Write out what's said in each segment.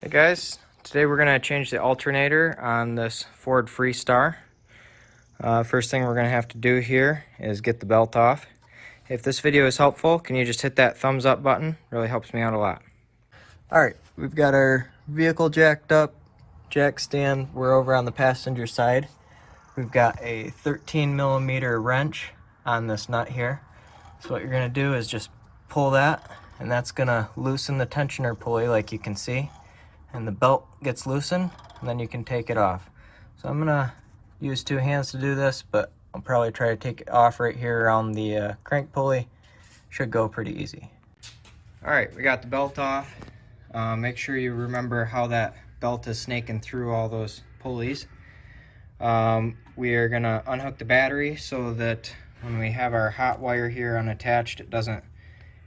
Hey guys, today we're going to change the alternator on this Ford Freestar. First thing we're going to have to do here is get the belt off. If this video is helpful, can you just hit that thumbs up button? Really helps me out a lot. Alright, we've got our vehicle jacked up, jack stand. We're over on the passenger side. We've got a 13mm wrench on this nut here. So what you're going to do is just pull that, and that's going to loosen the tensioner pulley like you can see. And the belt gets loosened, and then you can take it off. So I'm gonna use two hands to do this, but I'll probably try to take it off right here around the crank pulley. Should go pretty easy. All right, we got the belt off. Make sure you remember how that belt is snaking through all those pulleys. We are gonna unhook the battery so that when we have our hot wire here unattached, it doesn't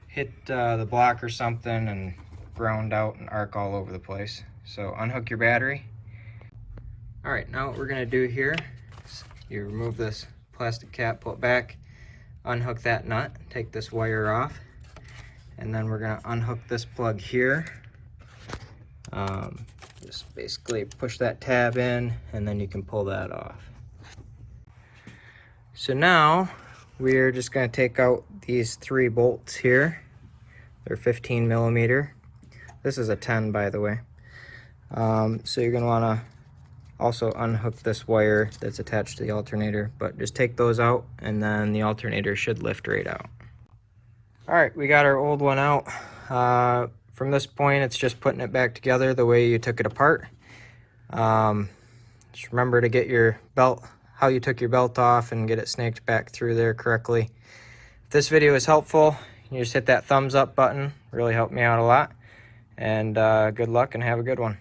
hit the block or something and ground out and arc all over the place. So unhook your battery. All right, now what we're gonna do here is you remove this plastic cap, pull it back, unhook that nut, take this wire off, and then we're gonna unhook this plug here. Just basically push that tab in, and then you can pull that off. So now we're just gonna take out these 3 bolts here. They're 15mm. This is a 10, by the way. So you're going to want to also unhook this wire that's attached to the alternator, but just take those out and then the alternator should lift right out. All right, we got our old one out. From this point, it's just putting it back together the way you took it apart. Just remember to get your belt, how you took your belt off, and get it snaked back through there correctly. If this video is helpful, you just hit that thumbs up button. Really helped me out a lot. And good luck and have a good one.